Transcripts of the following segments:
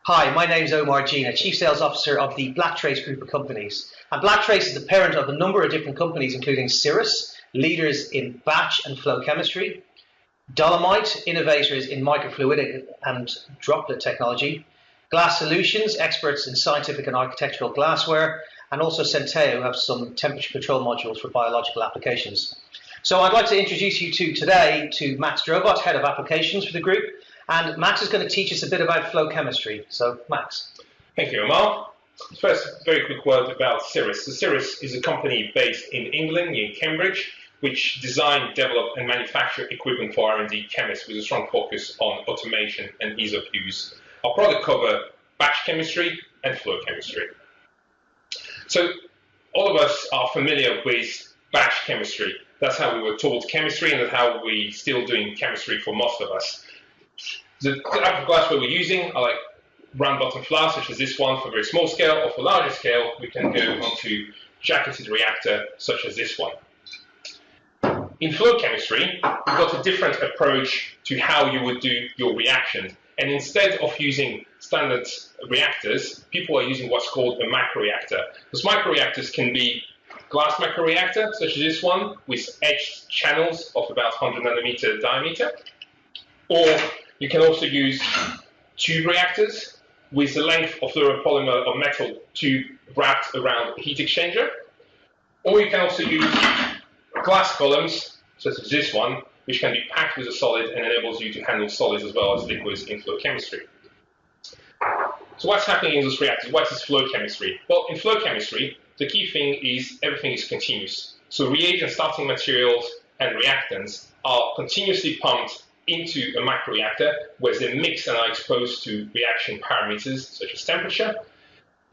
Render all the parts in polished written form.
Hi, my name is Omar Gina, Chief Sales Officer of the Blacktrace Group of companies. And Blacktrace is the parent of a number of different companies, including Syrris, leaders in batch and flow chemistry; Dolomite, innovators in microfluidic and droplet technology; Glass Solutions, experts in scientific and architectural glassware; and also Centeo, who have some temperature control modules for biological applications. So I'd like to introduce you today to Max Drobot, Head of Applications for the group. And Max is going to teach us a bit about flow chemistry. So, Max. Thank you, Omar. First, very quick word about Syrris. So Syrris is a company based in England, in Cambridge, which design, develop, and manufacture equipment for R&D chemists with a strong focus on automation and ease of use. Our product cover batch chemistry and flow chemistry. So all of us are familiar with batch chemistry. That's how we were taught chemistry, and that's how we're still doing chemistry for most of us. The type of glassware we're using are like round bottom flasks, such as this one for very small scale, or for larger scale, we can go onto jacketed reactor, such as this one. In flow chemistry, we've got a different approach to how you would do your reaction. And instead of using standard reactors, people are using what's called a macroreactor. Those macroreactors can be glass macroreactor, such as this one, with edged channels of about 100 nanometer diameter, or you can also use tube reactors with the length of fluoropolymer or metal tube wrapped around a heat exchanger. Or you can also use glass columns, such as this one, which can be packed with a solid and enables you to handle solids as well as liquids in flow chemistry. So what's happening in those reactors? What is flow chemistry? Well, in flow chemistry, the key thing is everything is continuous. So reagent starting materials and reactants are continuously pumped into a macroreactor where they mix and are exposed to reaction parameters such as temperature.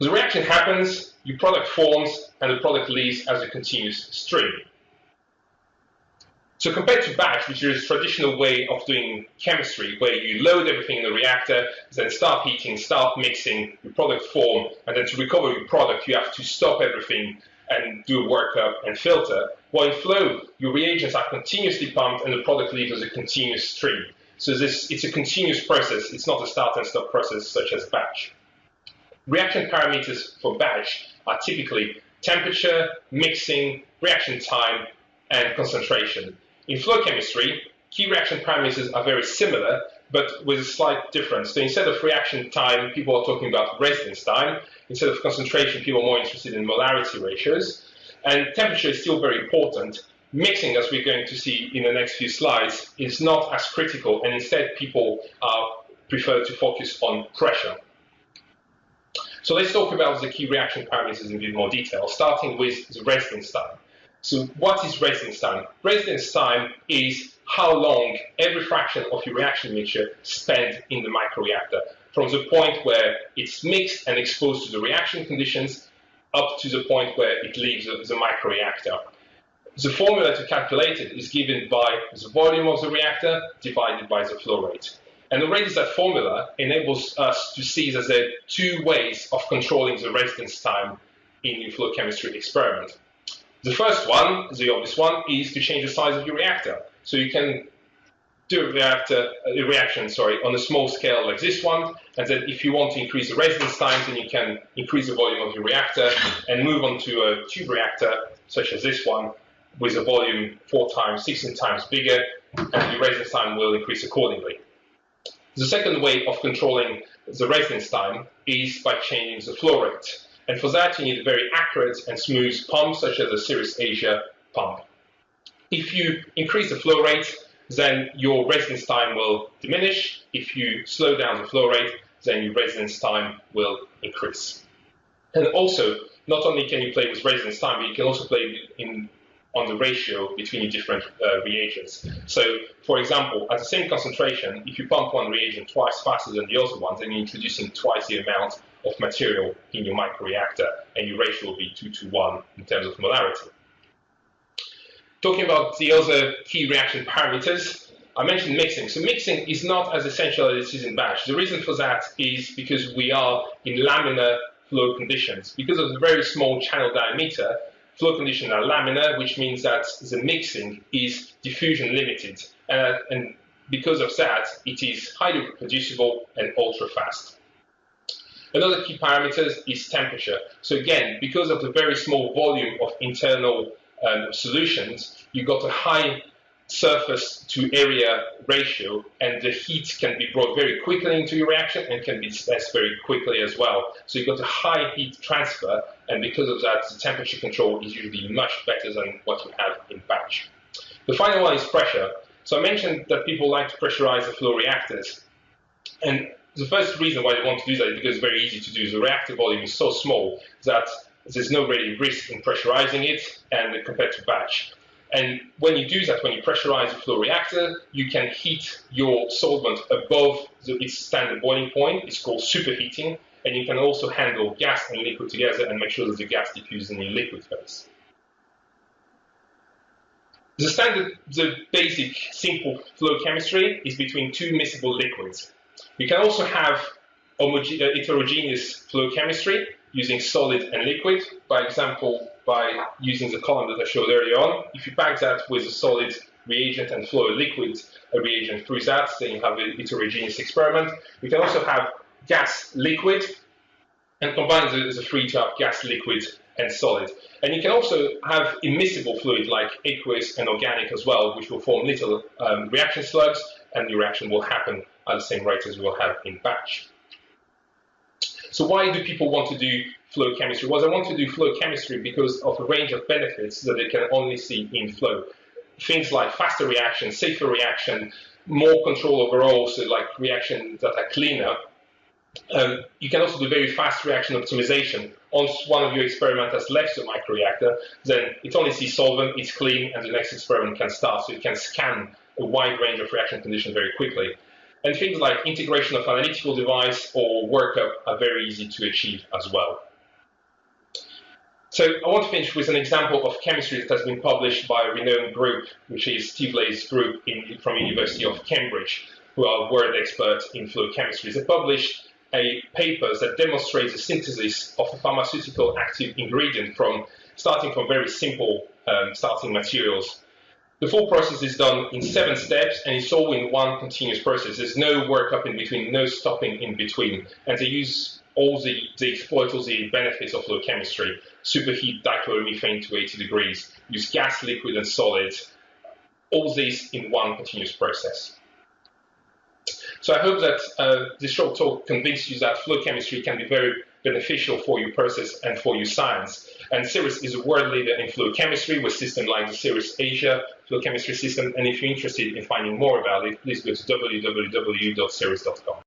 The reaction happens, your product forms, and the product leaves as a continuous stream. So compared to batch, which is a traditional way of doing chemistry, where you load everything in the reactor, then start heating, start mixing, your product form, and then to recover your product, you have to stop everything and do a workup and filter. While in flow, your reagents are continuously pumped and the product leaves as a continuous stream. So it's a continuous process. It's not a start and stop process such as batch. Reaction parameters for batch are typically temperature, mixing, reaction time, and concentration. In flow chemistry, key reaction parameters are very similar, but with a slight difference. So instead of reaction time, people are talking about residence time. Instead of concentration, people are more interested in molarity ratios. And temperature is still very important. Mixing, as we're going to see in the next few slides, is not as critical, and instead people prefer to focus on pressure. So let's talk about the key reaction parameters in a bit more detail, starting with the residence time. So what is residence time? Residence time is how long every fraction of your reaction mixture spent in the microreactor, from the point where it's mixed and exposed to the reaction conditions up to the point where it leaves the microreactor. The formula to calculate it is given by the volume of the reactor divided by the flow rate. And already that formula enables us to see that there are two ways of controlling the residence time in your flow chemistry experiment. The first one, the obvious one, is to change the size of your reactor. So you can do a reaction on a small scale like this one, and then if you want to increase the residence time, then you can increase the volume of your reactor and move on to a tube reactor such as this one with a volume 4 times, 16 times bigger, and your residence time will increase accordingly. The second way of controlling the residence time is by changing the flow rate. And for that, you need a very accurate and smooth pump, such as a Syrris Asia pump. If you increase the flow rate, then your residence time will diminish. If you slow down the flow rate, then your residence time will increase. And also, not only can you play with residence time, but you can also play on the ratio between your different reagents. So, for example, at the same concentration, if you pump one reagent twice faster than the other one, then you're introducing twice the amount of material in your microreactor, and your ratio will be 2 to 1 in terms of molarity. Talking about the other key reaction parameters, I mentioned mixing. So mixing is not as essential as it is in batch. The reason for that is because we are in laminar flow conditions. Because of the very small channel diameter, flow conditions are laminar, which means that the mixing is diffusion limited. And because of that, it is highly reproducible and ultra fast. Another key parameter is temperature. So again, because of the very small volume of internal solutions, you've got a high surface to area ratio, and the heat can be brought very quickly into your reaction and can be dispersed very quickly as well. So you've got a high heat transfer, and because of that, the temperature control is usually much better than what you have in batch. The final one is pressure. So I mentioned that people like to pressurize the flow reactors, and the first reason why they want to do that is because it's very easy to do. The reactor volume is so small that there's no really risk in pressurizing it and compared to batch. And when you do that, when you pressurize the flow reactor, you can heat your solvent above its standard boiling point. It's called superheating. And you can also handle gas and liquid together and make sure that the gas diffuses in your liquid phase. The basic simple flow chemistry is between two miscible liquids. You can also have heterogeneous flow chemistry using solid and liquid. By example, by using the column that I showed earlier on, if you pack that with a solid reagent and flow a liquid reagent through that, then you have a heterogeneous experiment. You can also have gas-liquid and combine the three to have gas, liquid, and solid. And you can also have immiscible fluid like aqueous and organic as well, which will form little reaction slugs, and the reaction will happen at the same rate as we will have in batch. So why do people want to do flow chemistry? Well, they want to do flow chemistry because of a range of benefits that they can only see in flow. Things like faster reaction, safer reaction, more control overall, so like reactions that are cleaner. You can also do very fast reaction optimization. Once one of your experiments has left the microreactor, then it only sees solvent, it's clean, and the next experiment can start. So it can scan a wide range of reaction conditions very quickly. And things like integration of analytical device or workup are very easy to achieve as well. So I want to finish with an example of chemistry that has been published by a renowned group, which is Steve Lay's group from University of Cambridge, who are world experts in flow chemistry. They published a paper that demonstrates the synthesis of a pharmaceutical active ingredient starting from very simple starting materials. The full process is done in 7 steps, and it's all in one continuous process. There's no workup in between, no stopping in between. And they exploit all the benefits of flow chemistry. Superheat dichloromethane to 80 degrees, use gas, liquid, and solid. All these in one continuous process. So I hope that this short talk convinced you that flow chemistry can be very beneficial for your process and for your science. And Syrris is a world leader in flow chemistry with systems like the Syrris Asia flow chemistry system. And if you're interested in finding more about it, please go to www.syrris.com.